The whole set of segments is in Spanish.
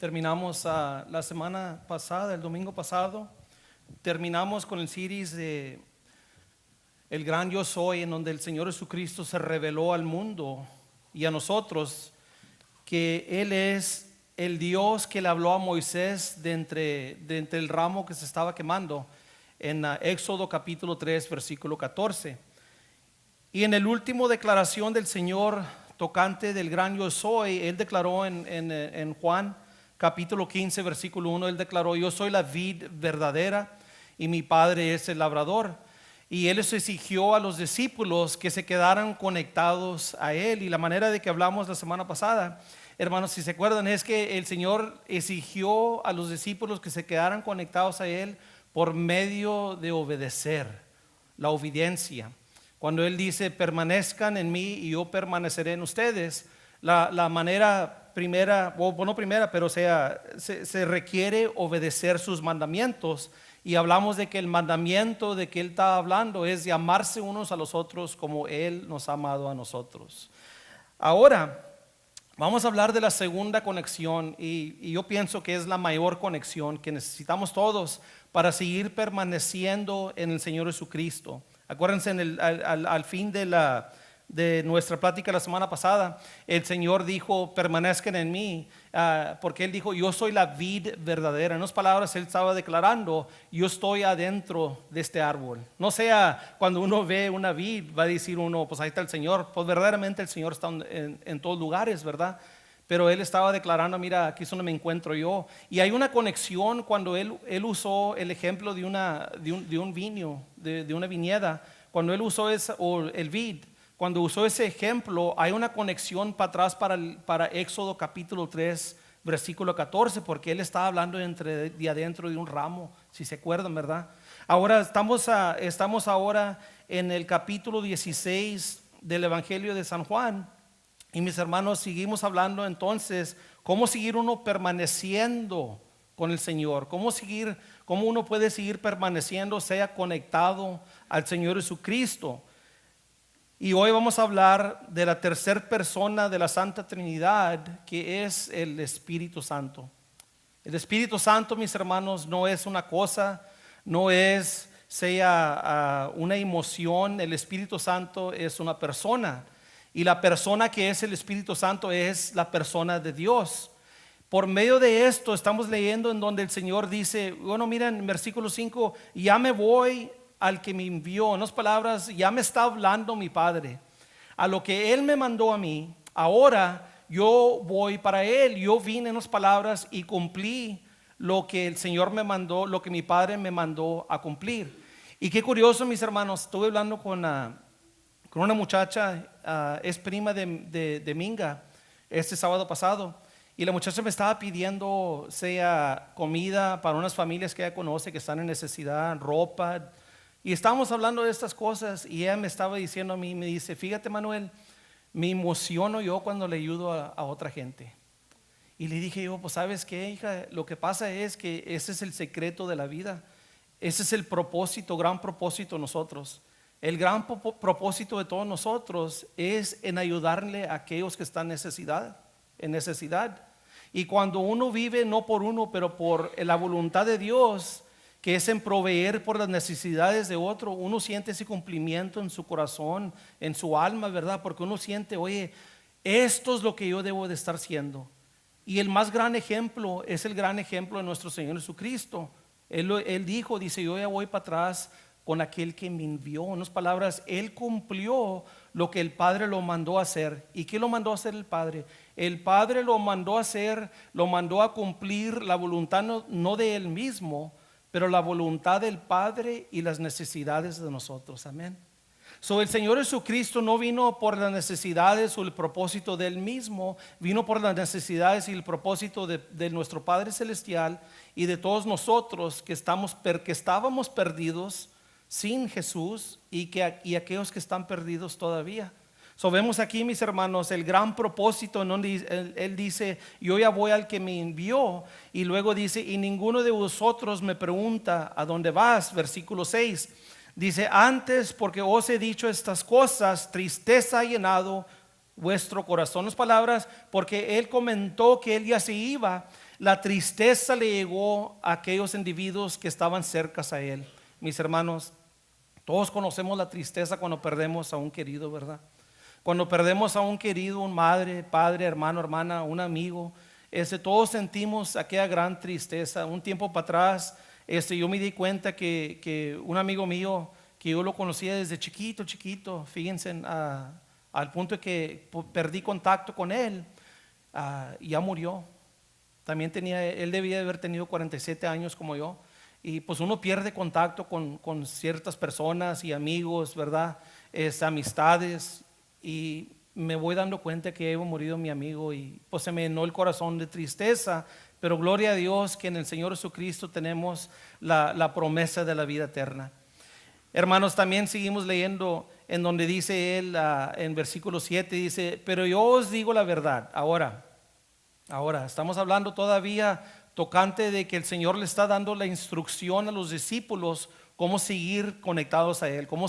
Terminamos la semana pasada, el domingo pasado, terminamos con el series de El Gran Yo Soy, en donde el Señor Jesucristo se reveló al mundo y a nosotros que Él es el Dios que le habló a Moisés de entre el ramo que se estaba quemando en Éxodo capítulo 3 versículo 14. Y en el último declaración del Señor tocante del Gran Yo Soy, Él declaró en Juan capítulo 15 versículo 1, Él declaró: yo soy la vid verdadera y mi Padre es el labrador. Y Él les exigió a los discípulos que se quedaran conectados a Él. Y la manera de que hablamos la semana pasada, hermanos, si se acuerdan, es que el Señor exigió a los discípulos que se quedaran conectados a Él por medio de obedecer, la obediencia. Cuando Él dice: permanezcan en mí y yo permaneceré en ustedes, la manera primera, o no primera, pero se requiere obedecer sus mandamientos. Y hablamos de que el mandamiento de que Él está hablando es de amarse unos a los otros como Él nos ha amado a nosotros. Ahora vamos a hablar de la segunda conexión, y yo pienso que es la mayor conexión que necesitamos todos para seguir permaneciendo en el Señor Jesucristo. Acuérdense, al fin de nuestra plática la semana pasada, el Señor dijo: permanezcan en mí, porque Él dijo: yo soy la vid verdadera. En otras palabras, Él estaba declarando: yo estoy adentro de este árbol. No sea cuando uno ve una vid, va a decir uno: pues ahí está el Señor. Pues verdaderamente el Señor está en todos lugares, ¿verdad? Pero Él estaba declarando: mira, aquí es donde me encuentro yo. Y hay una conexión cuando Él usó el ejemplo de un viño, de una viñeda. Cuando Él usó el vid, cuando usó ese ejemplo, hay una conexión para atrás para Éxodo capítulo 3 versículo 14, porque Él está hablando de adentro de un ramo, si se acuerdan, ¿verdad? Ahora estamos ahora en el capítulo 16 del Evangelio de San Juan. Y mis hermanos, seguimos hablando entonces cómo seguir uno permaneciendo con el Señor, cómo uno puede seguir permaneciendo, sea conectado al Señor Jesucristo. Y hoy vamos a hablar de la tercera persona de la Santa Trinidad, que es el Espíritu Santo. El Espíritu Santo, mis hermanos, no es una cosa, no es una emoción. El Espíritu Santo es una persona. Y la persona que es el Espíritu Santo es la persona de Dios. Por medio de esto estamos leyendo en donde el Señor dice, bueno, miren, en versículo 5, ya me voy al que me envió. En otras palabras, ya me está hablando mi Padre. A lo que Él me mandó a mí, ahora yo voy para Él. Yo vine, en otras palabras, y cumplí lo que el Señor me mandó, lo que mi Padre me mandó a cumplir. Y qué curioso, mis hermanos, estuve hablando con una muchacha, es prima de Minga, este sábado pasado. Y la muchacha me estaba pidiendo, sea comida para unas familias que ella conoce que están en necesidad, ropa. Y estábamos hablando de estas cosas, y ella me estaba diciendo a mí, me dice: fíjate, Manuel, me emociono yo cuando le ayudo a otra gente. Y le dije yo: pues sabes qué, hija, lo que pasa es que ese es el secreto de la vida. Ese es el propósito, gran propósito de nosotros. El gran propósito de todos nosotros es en ayudarle a aquellos que están en necesidad. Y cuando uno vive no por uno, pero por la voluntad de Dios, que es en proveer por las necesidades de otro, uno siente ese cumplimiento en su corazón, en su alma, ¿verdad? Porque uno siente: oye, esto es lo que yo debo de estar haciendo. Y el más gran ejemplo es el gran ejemplo de nuestro Señor Jesucristo. Él dice: yo ya voy para atrás con aquel que me envió. En otras palabras, Él cumplió lo que el Padre lo mandó a hacer. ¿Y qué lo mandó a hacer el Padre? El Padre lo mandó a hacer, lo mandó a cumplir la voluntad no de Él mismo, pero la voluntad del Padre y las necesidades de nosotros. Amén. El Señor Jesucristo no vino por las necesidades o el propósito de Él mismo, vino por las necesidades y el propósito de nuestro Padre Celestial y de todos nosotros que estábamos perdidos sin Jesús y aquellos que están perdidos todavía. Vemos aquí, mis hermanos, el gran propósito en donde Él dice: yo ya voy al que me envió. Y luego dice: y ninguno de vosotros me pregunta ¿a dónde vas? Versículo 6 dice: antes, porque os he dicho estas cosas, tristeza ha llenado vuestro corazón. Las palabras, porque Él comentó que Él ya se iba, La tristeza le llegó a aquellos individuos que estaban cercas a él. Mis hermanos, todos conocemos la tristeza cuando perdemos a un querido, ¿verdad? Cuando perdemos a un querido, un madre, padre, hermano, hermana, un amigo, todos sentimos aquella gran tristeza. Un tiempo para atrás, yo me di cuenta que un amigo mío, que yo lo conocía desde chiquito, fíjense, al punto de que perdí contacto con él, y ya murió. También él debía de haber tenido 47 años como yo. Y pues uno pierde contacto con ciertas personas y amigos, ¿verdad? Amistades. Y me voy dando cuenta que había morido mi amigo y pues se me llenó el corazón de tristeza. Pero gloria a Dios que en el Señor Jesucristo tenemos la promesa de la vida eterna. Hermanos, también seguimos leyendo en donde dice él, en versículo 7, dice: pero yo os digo la verdad. Ahora, estamos hablando todavía tocante de que el Señor le está dando la instrucción a los discípulos cómo seguir conectados a Él, cómo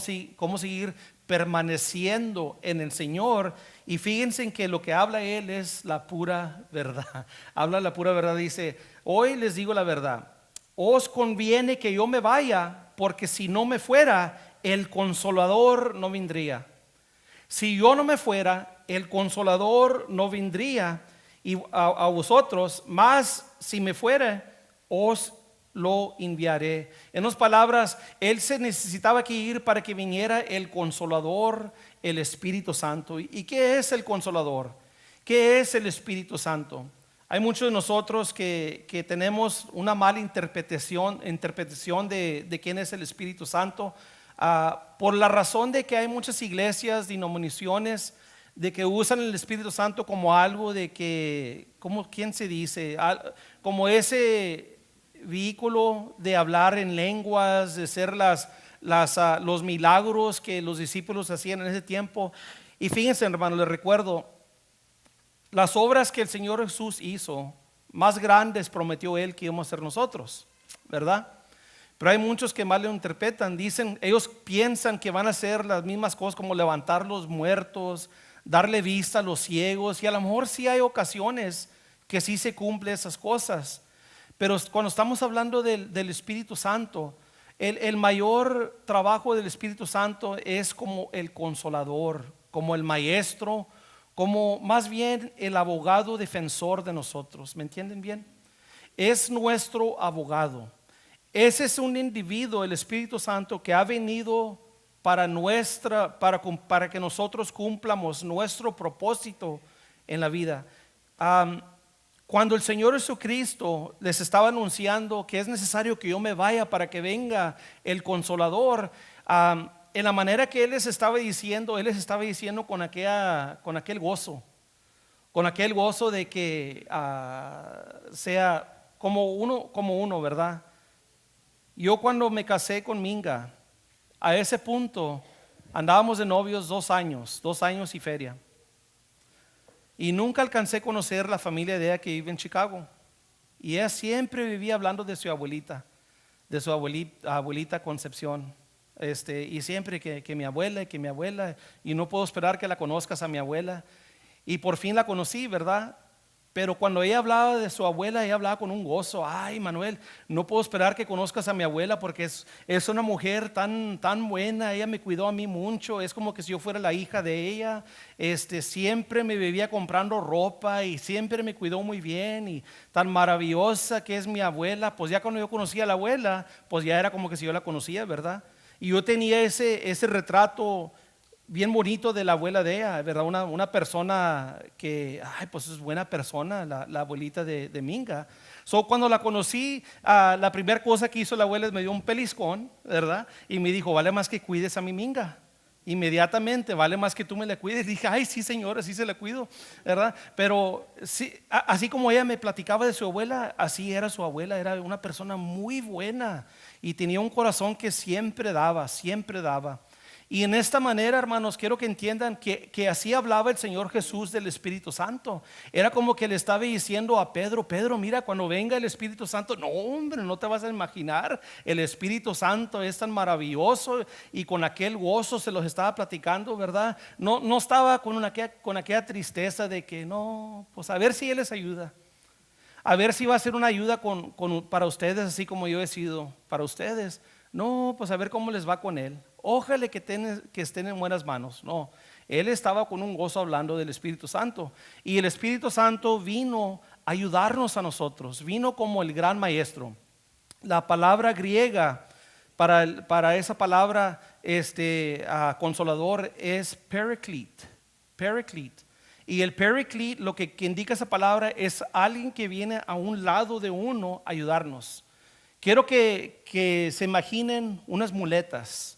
seguir permaneciendo en el Señor. Y fíjense en que lo que habla Él es la pura verdad. Habla la pura verdad, dice: hoy les digo la verdad, os conviene que yo me vaya, porque si no me fuera, el Consolador no vendría. Si yo no me fuera, el Consolador no vendría y a vosotros, mas si me fuera, os lo enviaré. En otras palabras, él se necesitaba que ir para que viniera el Consolador, el Espíritu Santo. ¿Y qué es el Consolador? ¿Qué es el Espíritu Santo? Hay muchos de nosotros que tenemos una mala interpretación de quién es el Espíritu Santo, por la razón de que hay muchas iglesias, denominaciones, de que usan el Espíritu Santo como algo de que, ¿quién se dice? Como ese vehículo de hablar en lenguas, de hacer los milagros que los discípulos hacían en ese tiempo. Y fíjense, hermano, les recuerdo, las obras que el Señor Jesús hizo, más grandes prometió Él que íbamos a hacer nosotros, ¿verdad? Pero hay muchos que mal lo interpretan, ellos piensan que van a hacer las mismas cosas como levantar los muertos, darle vista a los ciegos, y a lo mejor sí hay ocasiones que sí se cumplen esas cosas. Pero cuando estamos hablando del Espíritu Santo, el mayor trabajo del Espíritu Santo es como el consolador, como el maestro, como más bien el abogado defensor de nosotros. ¿Me entienden bien? Es nuestro abogado. Ese es un individuo, el Espíritu Santo, que ha venido para que nosotros cumplamos nuestro propósito en la vida. Cuando el Señor Jesucristo les estaba anunciando que es necesario que yo me vaya para que venga el Consolador, en la manera que Él les estaba diciendo con aquel gozo de que sea como uno, ¿verdad? Yo cuando me casé con Minga, a ese punto andábamos de novios 2 años y feria. Y nunca alcancé a conocer la familia de ella que vive en Chicago. Y ella siempre vivía hablando de su abuelita, abuelita Concepción. Y siempre que mi abuela, y no puedo esperar que la conozcas a mi abuela. Y por fin la conocí, ¿verdad? Pero cuando ella hablaba de su abuela, ella hablaba con un gozo. Ay, Manuel, no puedo esperar que conozcas a mi abuela porque es una mujer tan buena. Ella me cuidó a mí mucho. Es como que si yo fuera la hija de ella. Siempre me vivía comprando ropa y siempre me cuidó muy bien. Y tan maravillosa que es mi abuela. Pues ya cuando yo conocía a la abuela, pues ya era como que si yo la conocía, ¿verdad? Y yo tenía ese retrato bien bonito de la abuela de ella, ¿verdad? Una persona que, pues es buena persona, la abuelita de Minga. Cuando la conocí, la primera cosa que hizo la abuela es me dio un peliscón, ¿verdad? Y me dijo: vale más que cuides a mi Minga. Inmediatamente, vale más que tú me la cuides. Dije: ay, sí, señora, sí se la cuido, ¿verdad? Pero sí, así como ella me platicaba de su abuela, así era su abuela. Era una persona muy buena y tenía un corazón que siempre daba. Y en esta manera, hermanos, quiero que entiendan que así hablaba el Señor Jesús del Espíritu Santo. Era como que le estaba diciendo a Pedro: mira, cuando venga el Espíritu Santo, no, hombre, no te vas a imaginar, el Espíritu Santo es tan maravilloso. Y con aquel gozo se los estaba platicando, ¿verdad? No estaba con aquella tristeza de que no, pues a ver si Él les ayuda. a ver si va a ser una ayuda para ustedes, así como yo he sido para ustedes. No, pues a ver cómo les va con él. Ojalá que estén en buenas manos. No, él estaba con un gozo hablando del Espíritu Santo. Y el Espíritu Santo vino a ayudarnos a nosotros. Vino como el gran maestro. La palabra griega para esa palabra consolador es paraclete. Paraclete. Y el paraclete, lo que indica esa palabra, es alguien que viene a un lado de uno a ayudarnos. Quiero que se imaginen unas muletas.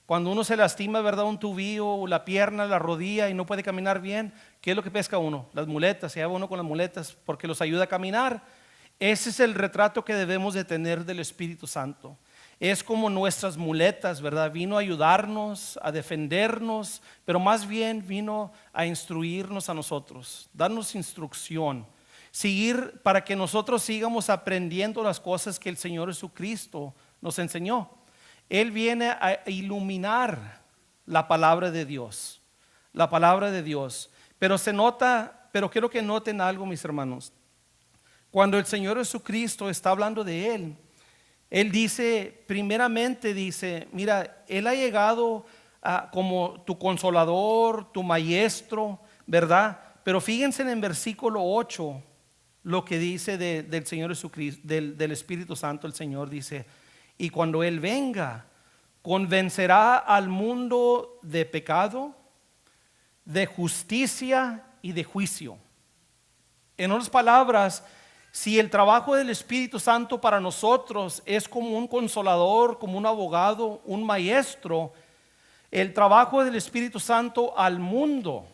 Cuando uno se lastima, ¿verdad? Un tubillo, la pierna, la rodilla y no puede caminar bien, ¿qué es lo que pesca uno? Las muletas, se lleva uno con las muletas porque los ayuda a caminar. Ese es el retrato que debemos de tener del Espíritu Santo. Es como nuestras muletas, ¿verdad? Vino a ayudarnos, a defendernos, pero más bien vino a instruirnos a nosotros, darnos instrucción, seguir para que nosotros sigamos aprendiendo las cosas que el Señor Jesucristo nos enseñó. Él viene a iluminar la palabra de Dios, la palabra de Dios. Pero se nota, pero quiero que noten algo, mis hermanos. Cuando el Señor Jesucristo está hablando de Él, Él dice, primeramente dice, mira, Él ha llegado como tu consolador, tu maestro, ¿verdad? Pero fíjense en el versículo 8, lo que dice del Señor Jesucristo, del Espíritu Santo. El Señor dice, y cuando Él venga, convencerá al mundo de pecado, de justicia y de juicio. En otras palabras, si el trabajo del Espíritu Santo para nosotros es como un consolador, como un abogado, un maestro, el trabajo del Espíritu Santo al mundo,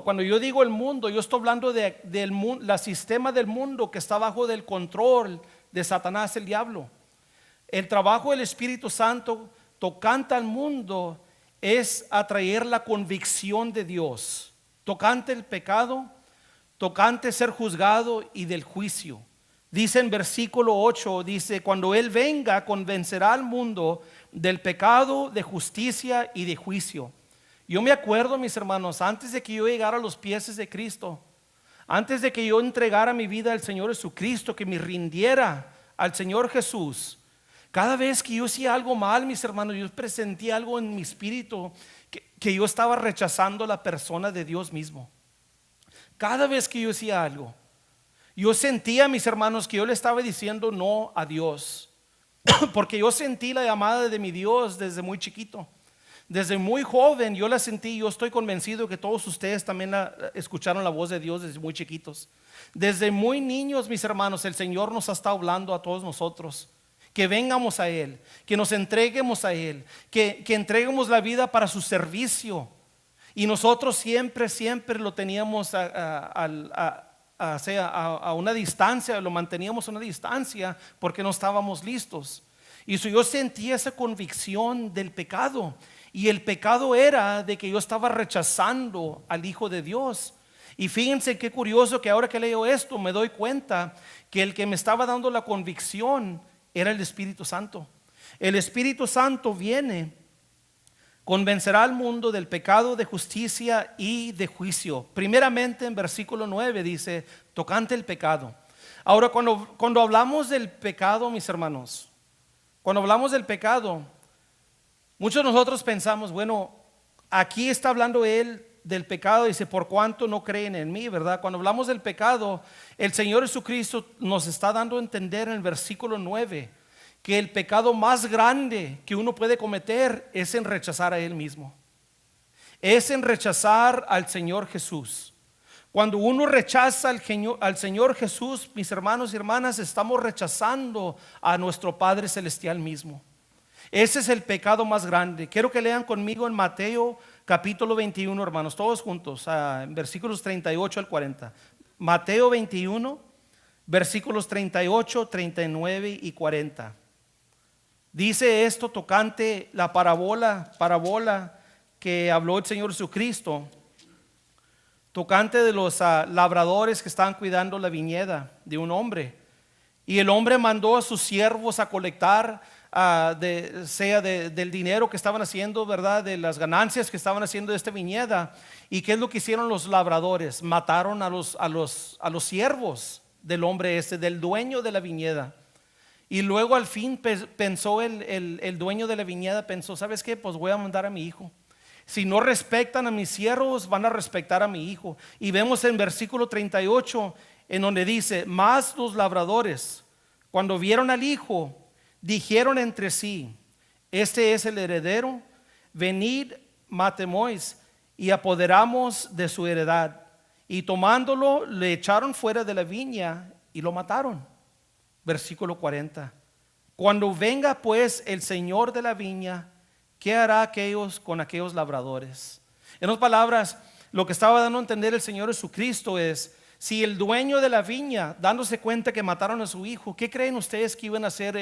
cuando yo digo el mundo, yo estoy hablando del mundo, la sistema del mundo que está bajo del control de Satanás, el diablo. El trabajo del Espíritu Santo tocante al mundo es atraer la convicción de Dios, tocante el pecado, tocante ser juzgado y del juicio. Dice en versículo 8, dice, cuando Él venga, convencerá al mundo del pecado, de justicia y de juicio. Yo me acuerdo, mis hermanos, antes de que yo llegara a los pies de Cristo, antes de que yo entregara mi vida al Señor Jesucristo, que me rindiera al Señor Jesús, cada vez que yo hacía algo mal, mis hermanos, yo presentía algo en mi espíritu que yo estaba rechazando la persona de Dios mismo. Cada vez que yo hacía algo, yo sentía, mis hermanos, que yo le estaba diciendo no a Dios, porque yo sentí la llamada de mi Dios desde muy chiquito. Desde muy joven yo la sentí. Yo estoy convencido que todos ustedes también escucharon la voz de Dios desde muy chiquitos. Desde muy niños, mis hermanos, el Señor nos ha estado hablando a todos nosotros que vengamos a Él, que nos entreguemos a Él, que entreguemos la vida para su servicio. Y nosotros siempre lo teníamos a una distancia, lo manteníamos a una distancia porque no estábamos listos. Y yo sentía esa convicción del pecado. Y el pecado era de que yo estaba rechazando al Hijo de Dios. Y fíjense qué curioso que ahora que leo esto me doy cuenta que el que me estaba dando la convicción era el Espíritu Santo. El Espíritu Santo viene, convencerá al mundo del pecado, de justicia y de juicio. Primeramente en versículo 9 dice, tocante el pecado. Ahora cuando hablamos del pecado, mis hermanos, cuando hablamos del pecado, muchos de nosotros pensamos, bueno, aquí está hablando Él del pecado, dice, por cuanto no creen en mí, ¿verdad? Cuando hablamos del pecado, el Señor Jesucristo nos está dando a entender en el versículo 9 que el pecado más grande que uno puede cometer es en rechazar a Él mismo, es en rechazar al Señor Jesús. Cuando uno rechaza al Señor Jesús, mis hermanos y hermanas, estamos rechazando a nuestro Padre Celestial mismo. Ese es el pecado más grande. Quiero que lean conmigo en Mateo capítulo 21, hermanos, todos juntos, en versículos 38 al 40. Mateo 21, versículos 38, 39 y 40. Dice esto tocante la parábola que habló el Señor Jesucristo, tocante de los labradores que estaban cuidando la viñeda de un hombre. Y el hombre mandó a sus siervos a colectar sea del dinero que estaban haciendo, ¿verdad? De las ganancias que estaban haciendo de esta viñeda. ¿Y qué es lo que hicieron los labradores? Mataron a los siervos del hombre del dueño de la viñeda. Y luego al fin pensó el dueño de la viñeda, pensó, ¿sabes qué? Pues voy a mandar a mi hijo. Si no respetan a mis siervos, van a respetar a mi hijo. Y vemos en versículo 38, en donde dice, mas los labradores, cuando vieron al hijo, dijeron entre sí, este es el heredero, venid, matemos y apoderamos de su heredad. Y tomándolo, le echaron fuera de la viña y lo mataron. Versículo 40. Cuando venga pues el señor de la viña, ¿qué hará con aquellos labradores? En otras palabras, lo que estaba dando a entender el Señor Jesucristo es, si el dueño de la viña, dándose cuenta que mataron a su hijo, ¿qué creen ustedes que iba a hacer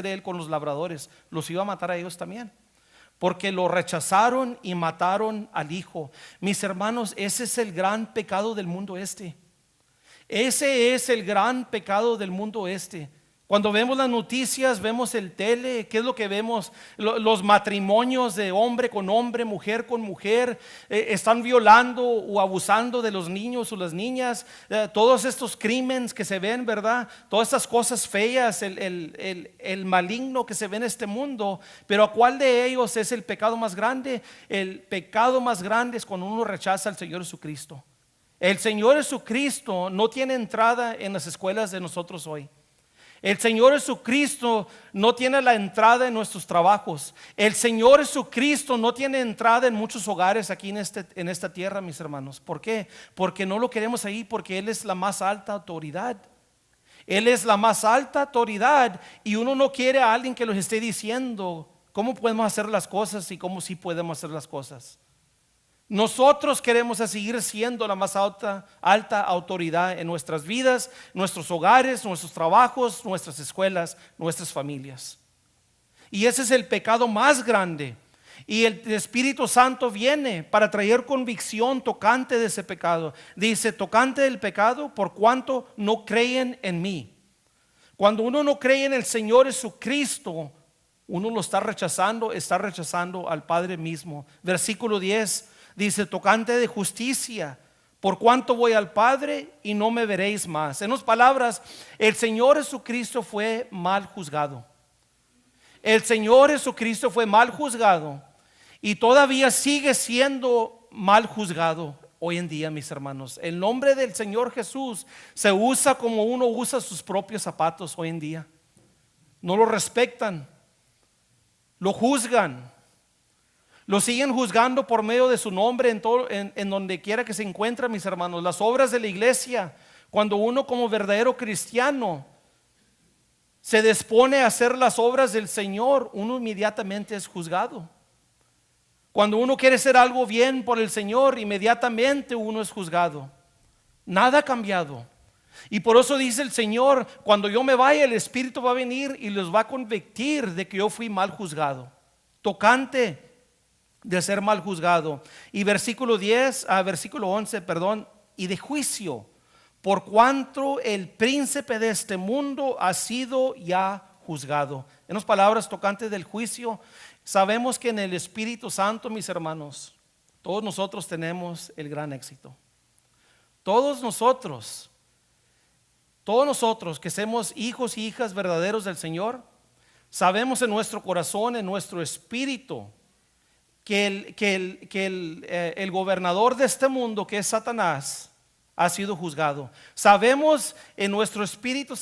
él con los labradores? Los iba a matar a ellos también, porque lo rechazaron y mataron al hijo. Mis hermanos, ese es el gran pecado del mundo este. Ese es el gran pecado del mundo este. Cuando vemos las noticias, vemos el tele, ¿qué es lo que vemos? Los matrimonios de hombre con hombre, mujer con mujer, están violando o abusando de los niños o las niñas, todos estos crímenes que se ven, ¿verdad? Todas estas cosas feas, el maligno que se ve en este mundo. Pero ¿a cuál de ellos es el pecado más grande? El pecado más grande es cuando uno rechaza al Señor Jesucristo. El Señor Jesucristo no tiene entrada en las escuelas de nosotros hoy. El Señor Jesucristo no tiene la entrada en nuestros trabajos. El Señor Jesucristo no tiene entrada en muchos hogares aquí en esta tierra, mis hermanos. ¿Por qué? Porque no lo queremos ahí, porque Él es la más alta autoridad. Él es la más alta autoridad y uno no quiere a alguien que los esté diciendo cómo podemos hacer las cosas y cómo sí podemos hacer las cosas. Nosotros queremos seguir siendo la más alta autoridad en nuestras vidas, nuestros hogares, nuestros trabajos, nuestras escuelas, nuestras familias. Y ese es el pecado más grande. Y el Espíritu Santo viene para traer convicción tocante de ese pecado. Dice, tocante del pecado, por cuanto no creen en mí. Cuando uno no cree en el Señor Jesucristo, uno lo está rechazando al Padre mismo. Versículo 10 dice, tocante de justicia, por cuanto voy al Padre y no me veréis más. En otras palabras, el Señor Jesucristo fue mal juzgado. El Señor Jesucristo fue mal juzgado y todavía sigue siendo mal juzgado hoy en día, mis hermanos. El nombre del Señor Jesús se usa como uno usa sus propios zapatos hoy en día. No lo respetan, lo juzgan. Lo siguen juzgando por medio de su nombre en donde quiera que se encuentre, mis hermanos. Las obras de la iglesia, cuando uno como verdadero cristiano se dispone a hacer las obras del Señor, uno inmediatamente es juzgado. Cuando uno quiere hacer algo bien por el Señor, inmediatamente uno es juzgado. Nada ha cambiado. Y por eso dice el Señor, cuando yo me vaya, el Espíritu va a venir y les va a convictir de que yo fui mal juzgado. Tocante de ser mal juzgado. Y versículo 11, y de juicio, por cuanto el príncipe de este mundo ha sido ya juzgado. En las palabras tocantes del juicio, sabemos que en el Espíritu Santo, mis hermanos, todos nosotros tenemos el gran éxito. Todos nosotros que somos hijos y hijas verdaderos del Señor, sabemos en nuestro corazón, en nuestro espíritu, que el gobernador de este mundo, que es Satanás, ha sido juzgado. Sabemos en nuestro espíritu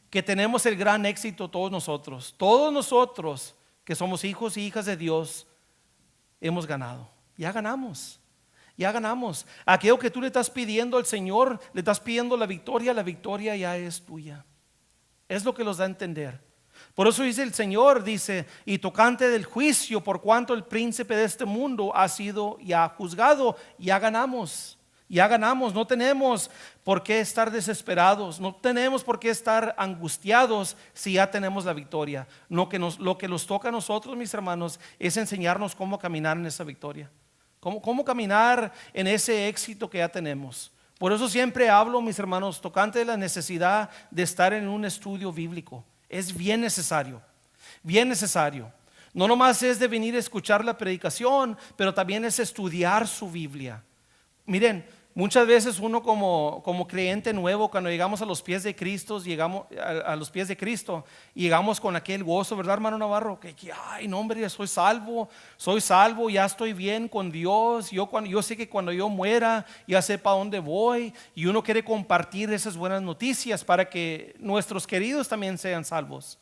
que tenemos el gran éxito todos nosotros que somos hijos y hijas de Dios, hemos ganado. Ya ganamos. Aquello que tú le estás pidiendo al Señor, le estás pidiendo la victoria ya es tuya. Es lo que los da a entender. Por eso dice el Señor, y tocante del juicio, por cuanto el príncipe de este mundo ha sido ya juzgado. Ya ganamos, no tenemos por qué estar desesperados, no tenemos por qué estar angustiados si ya tenemos la victoria. Lo que nos toca a nosotros, mis hermanos, es enseñarnos cómo caminar en esa victoria, cómo caminar en ese éxito que ya tenemos. Por eso siempre hablo, mis hermanos, tocante de la necesidad de estar en un estudio bíblico. Es bien necesario, bien necesario. No nomás es de venir a escuchar la predicación, pero también es estudiar su Biblia. Miren, muchas veces uno como creyente nuevo, cuando llegamos a los pies de Cristo, llegamos a los pies de Cristo, llegamos con aquel gozo, ¿verdad, hermano Navarro? Que ay, no, hombre, ya soy salvo, ya estoy bien con Dios. Yo sé que cuando yo muera, ya sé para dónde voy. Y uno quiere compartir esas buenas noticias para que nuestros queridos también sean salvos.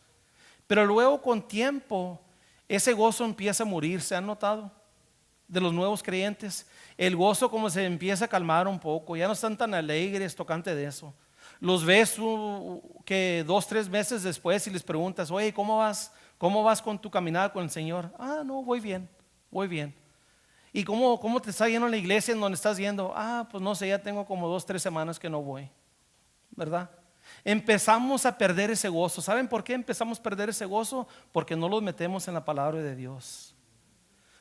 Pero luego, con tiempo, ese gozo empieza a morir. ¿Se han notado? De los nuevos creyentes, el gozo como se empieza a calmar un poco, ya no están tan alegres tocante de eso. Los ves que 2, 3 meses después y les preguntas, oye, ¿cómo vas con tu caminada con el Señor? Ah, no, voy bien. ¿Y cómo te está yendo en la iglesia en donde estás yendo? Ah, pues no sé, ya tengo como 2, 3 semanas que no voy, ¿verdad? Empezamos a perder ese gozo. ¿Saben por qué empezamos a perder ese gozo? Porque no los metemos en la palabra de Dios.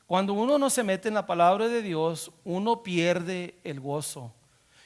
Cuando uno no se mete en la palabra de Dios, uno pierde el gozo.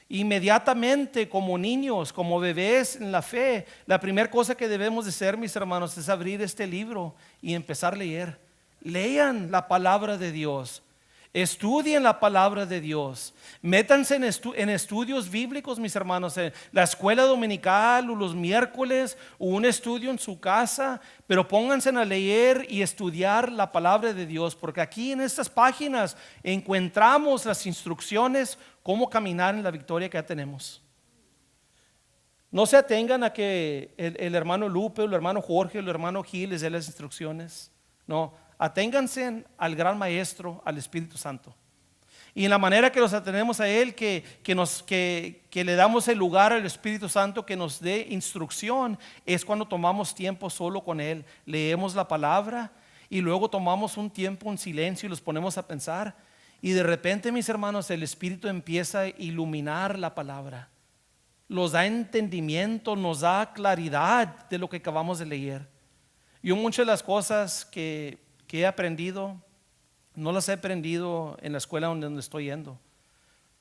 Inmediatamente, como niños, como bebés en la fe, la primera cosa que debemos de hacer, mis hermanos, es abrir este libro y empezar a leer. Lean la palabra de Dios. Estudien la palabra de Dios. Métanse en estudios bíblicos, mis hermanos, en la escuela dominical o los miércoles o un estudio en su casa, pero pónganse a leer y estudiar la palabra de Dios, porque aquí en estas páginas encontramos las instrucciones cómo caminar en la victoria que ya tenemos. No se atengan a que el hermano Lupe, o el hermano Jorge, o el hermano Gil les dé las instrucciones. No, aténganse al gran maestro, al Espíritu Santo. Y en la manera que nos atenemos a Él, que le damos el lugar al Espíritu Santo que nos dé instrucción, es cuando tomamos tiempo solo con Él. Leemos la palabra y luego tomamos un tiempo en silencio y los ponemos a pensar. Y de repente, mis hermanos, el Espíritu empieza a iluminar la palabra. Los da entendimiento, nos da claridad de lo que acabamos de leer. Yo muchas de las cosas que he aprendido, no las he aprendido en la escuela donde estoy yendo.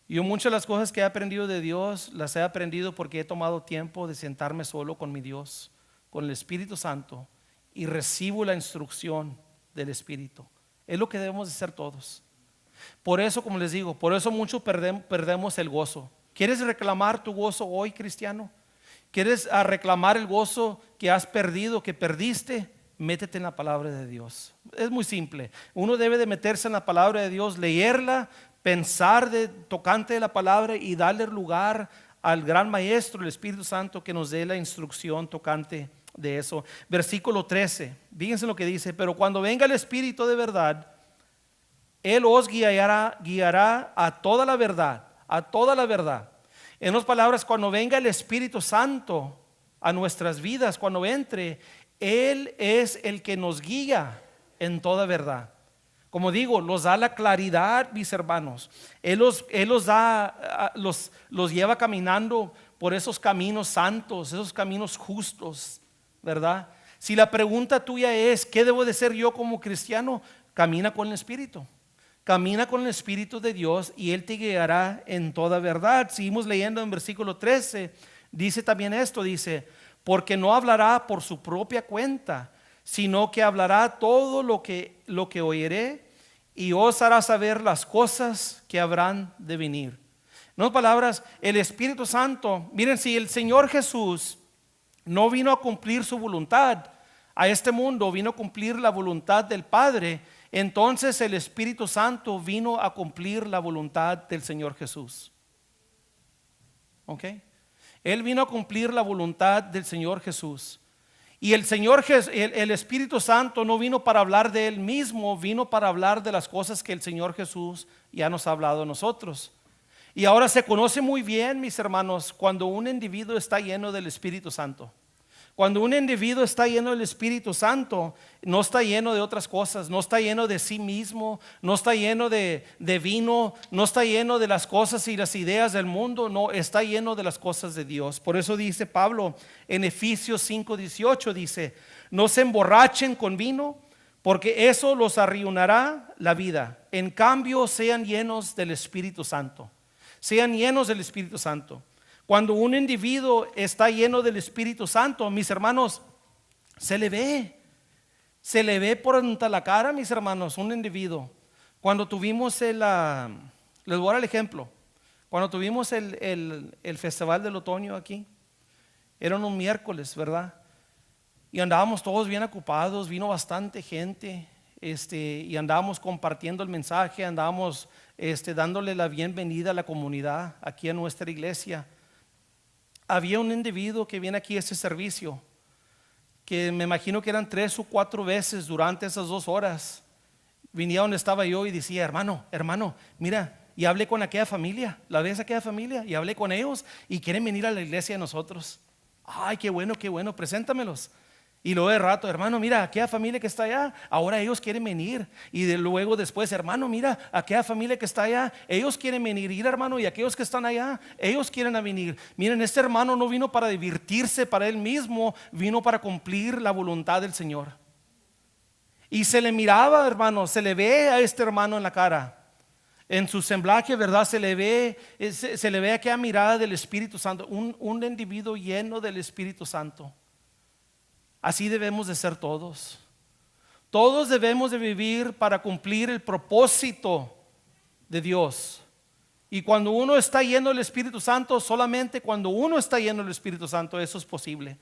Yo muchas de las cosas que he aprendido de Dios, las he aprendido porque he tomado tiempo de sentarme solo con mi Dios, con el Espíritu Santo, y recibo la instrucción del Espíritu. Es lo que debemos de hacer todos. Por eso, como les digo, por eso mucho perdemos el gozo. ¿Quieres reclamar tu gozo hoy, cristiano? ¿Quieres reclamar el gozo que has perdido, que perdiste? Métete en la palabra de Dios. Es muy simple. Uno debe de meterse en la palabra de Dios, leerla, pensar tocante de la palabra y darle lugar al gran maestro, el Espíritu Santo, que nos dé la instrucción tocante de eso. Versículo 13, fíjense lo que dice: pero cuando venga el Espíritu de verdad, Él os guiará a toda la verdad, a toda la verdad. En otras palabras, cuando venga el Espíritu Santo a nuestras vidas, cuando entre, Él es el que nos guía en toda verdad. Como digo, los da la claridad, mis hermanos. Él los da, los lleva caminando por esos caminos santos, esos caminos justos, ¿verdad? Si la pregunta tuya es, ¿qué debo de ser yo como cristiano? Camina con el Espíritu. Camina con el Espíritu de Dios y Él te guiará en toda verdad. Seguimos leyendo en versículo 13. Dice también esto, dice: porque no hablará por su propia cuenta, sino que hablará todo lo que oiré, y os hará saber las cosas que habrán de venir. En otras palabras, el Espíritu Santo, miren, si el Señor Jesús no vino a cumplir su voluntad a este mundo, vino a cumplir la voluntad del Padre, entonces el Espíritu Santo vino a cumplir la voluntad del Señor Jesús. ¿Ok? Él vino a cumplir la voluntad del Señor Jesús. Y el Espíritu Santo no vino para hablar de Él mismo, vino para hablar de las cosas que el Señor Jesús ya nos ha hablado a nosotros. Y ahora se conoce muy bien, mis hermanos, cuando un individuo está lleno del Espíritu Santo. Cuando un individuo está lleno del Espíritu Santo, no está lleno de otras cosas, no está lleno de sí mismo, no está lleno de vino, no está lleno de las cosas y las ideas del mundo, no, está lleno de las cosas de Dios. Por eso dice Pablo en Efesios 5:18, dice: no se emborrachen con vino, porque eso los arruinará la vida. En cambio, sean llenos del Espíritu Santo. Sean llenos del Espíritu Santo. Cuando un individuo está lleno del Espíritu Santo, mis hermanos, Se le ve por ante la cara, mis hermanos, un individuo. Cuando tuvimos les voy a dar el ejemplo. Cuando tuvimos el festival del otoño aquí, era un miércoles, ¿verdad? Y andábamos todos bien ocupados, vino bastante gente, y andábamos compartiendo el mensaje, andábamos dándole la bienvenida a la comunidad aquí a nuestra iglesia. Había un individuo que viene aquí a este servicio, que me imagino que eran 3 o 4 veces durante esas 2 horas. Venía donde estaba yo y decía: hermano, mira, y hablé con aquella familia, ¿la ves aquella familia? Y hablé con ellos y quieren venir a la iglesia de nosotros. Ay, qué bueno, preséntamelos. Y luego de rato: hermano, mira, aquella familia que está allá, ahora ellos quieren venir. Y luego después: hermano, mira, aquella familia que está allá, ellos quieren venir. Y hermano, y aquellos que están allá, ellos quieren venir. Miren, este hermano no vino para divertirse para él mismo, vino para cumplir la voluntad del Señor. Y se le miraba, hermano, se le ve a este hermano en la cara, en su semblaje, ¿verdad? Se le ve aquella mirada del Espíritu Santo, un individuo lleno del Espíritu Santo. Así debemos de ser todos. Todos debemos de vivir para cumplir el propósito de Dios. Y cuando uno está lleno del Espíritu Santo, solamente cuando uno está lleno del Espíritu Santo, eso es posible.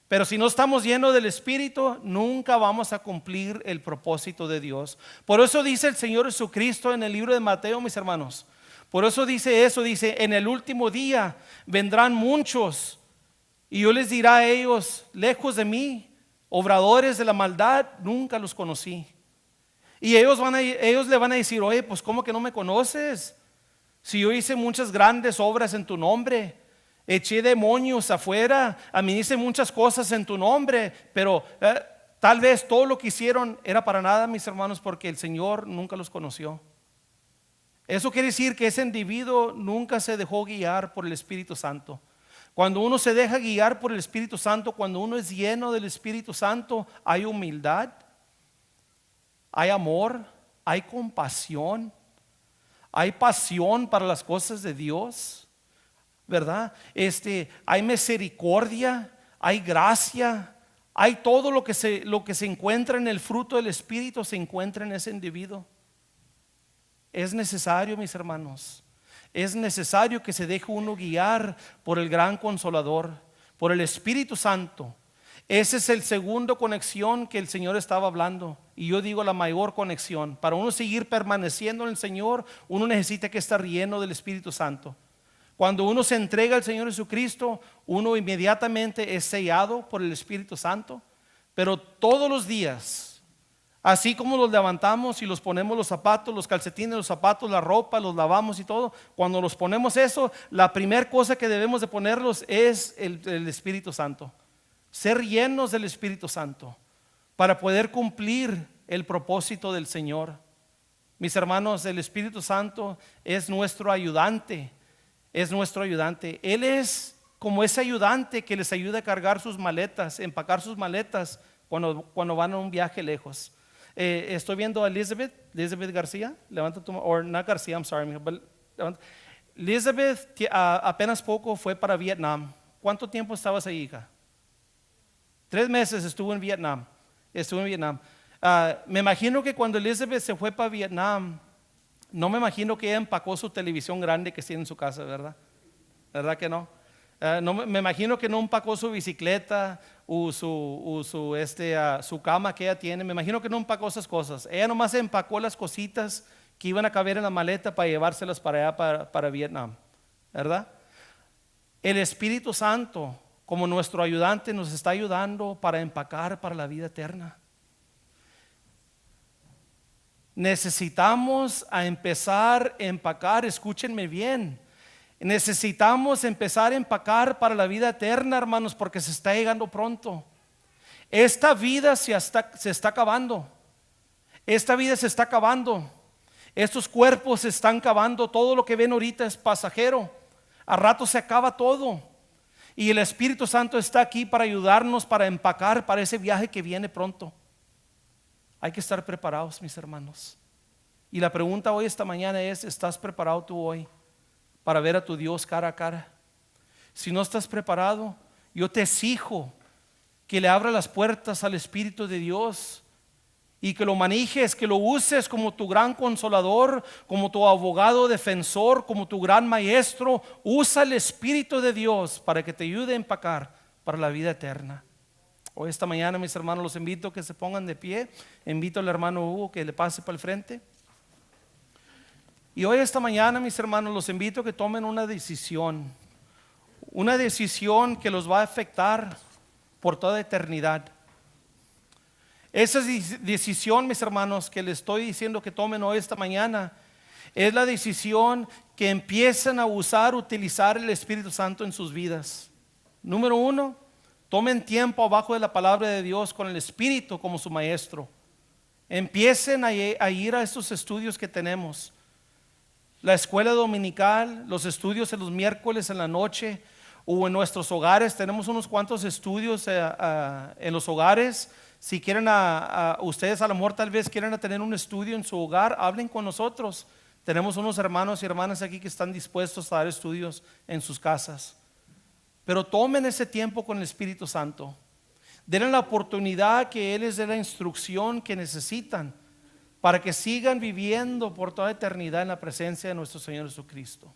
Pero si no estamos llenos del Espíritu, nunca vamos a cumplir el propósito de Dios. Por eso dice el Señor Jesucristo en el libro de Mateo, mis hermanos. Por eso dice eso, dice: en el último día vendrán muchos, y yo les diré a ellos: lejos de mí, obradores de la maldad, nunca los conocí. Y ellos le van a decir: oye, pues ¿cómo que no me conoces? Si yo hice muchas grandes obras en tu nombre, eché demonios afuera, administré muchas cosas en tu nombre, pero tal vez todo lo que hicieron era para nada, mis hermanos, porque el Señor nunca los conoció. Eso quiere decir que ese individuo nunca se dejó guiar por el Espíritu Santo. Cuando uno se deja guiar por el Espíritu Santo, cuando uno es lleno del Espíritu Santo, hay humildad, hay amor, hay compasión, hay pasión para las cosas de Dios, ¿verdad? Hay misericordia, hay gracia, hay todo lo que se encuentra en el fruto del Espíritu, se encuentra en ese individuo. Es necesario, mis hermanos, es necesario que se deje uno guiar por el gran Consolador, por el Espíritu Santo. Esa es el segundo conexión que el Señor estaba hablando, y yo digo la mayor conexión. Para uno seguir permaneciendo en el Señor, uno necesita que estar lleno del Espíritu Santo. Cuando uno se entrega al Señor Jesucristo, uno inmediatamente es sellado por el Espíritu Santo. Pero todos los días, así como los levantamos y los ponemos los zapatos, los calcetines, los zapatos, la ropa, los lavamos y todo, cuando los ponemos eso, la primera cosa que debemos de ponerlos es el Espíritu Santo. Ser llenos del Espíritu Santo para poder cumplir el propósito del Señor. Mis hermanos, el Espíritu Santo es nuestro ayudante. Es nuestro ayudante. Él es como ese ayudante que les ayuda a cargar sus maletas, empacar sus maletas cuando van a un viaje lejos. Estoy viendo a Elizabeth García. Levanta tu mano, o no García, I'm sorry. Elizabeth apenas poco fue para Vietnam. ¿Cuánto tiempo estabas ahí, hija? 3 meses estuvo en Vietnam. Me imagino que cuando Elizabeth se fue para Vietnam, no me imagino que ella empacó su televisión grande que tiene en su casa, ¿verdad? ¿Verdad que no? Me imagino que no empacó su bicicleta o su cama que ella tiene. Me imagino que no empacó esas cosas. Ella nomás empacó las cositas que iban a caber en la maleta para llevárselas para allá, para Vietnam, ¿verdad? El Espíritu Santo, como nuestro ayudante, nos está ayudando para empacar para la vida eterna. Necesitamos empezar a empacar, escúchenme bien. Necesitamos empezar a empacar para la vida eterna, hermanos, porque se está llegando pronto. Esta vida se está acabando. Esta vida se está acabando. Estos cuerpos se están acabando. Todo lo que ven ahorita es pasajero. A rato se acaba todo. Y el Espíritu Santo está aquí para ayudarnos, para empacar para ese viaje que viene pronto. Hay que estar preparados, mis hermanos. Y la pregunta hoy, esta mañana es: ¿estás preparado tú hoy para ver a tu Dios cara a cara? Si no estás preparado, yo te exijo que le abra las puertas al Espíritu de Dios y que lo manejes, que lo uses como tu gran consolador, como tu abogado defensor, como tu gran maestro. Usa el Espíritu de Dios para que te ayude a empacar para la vida eterna. Hoy esta mañana, mis hermanos, los invito a que se pongan de pie. Invito al hermano Hugo que le pase para el frente. Y hoy esta mañana, mis hermanos, los invito a que tomen una decisión que los va a afectar por toda eternidad. Esa decisión, mis hermanos, que les estoy diciendo que tomen hoy esta mañana, es la decisión que empiecen a utilizar el Espíritu Santo en sus vidas. Número 1, tomen tiempo abajo de la palabra de Dios con el Espíritu como su maestro. Empiecen a ir a estos estudios que tenemos. La escuela dominical, los estudios en los miércoles en la noche, o en nuestros hogares. Tenemos unos cuantos estudios en los hogares. Si quieren, ustedes a lo mejor tal vez quieran tener un estudio en su hogar, hablen con nosotros. Tenemos unos hermanos y hermanas aquí que están dispuestos a dar estudios en sus casas. Pero tomen ese tiempo con el Espíritu Santo. Denle la oportunidad que Él les dé la instrucción que necesitan para que sigan viviendo por toda eternidad en la presencia de nuestro Señor Jesucristo.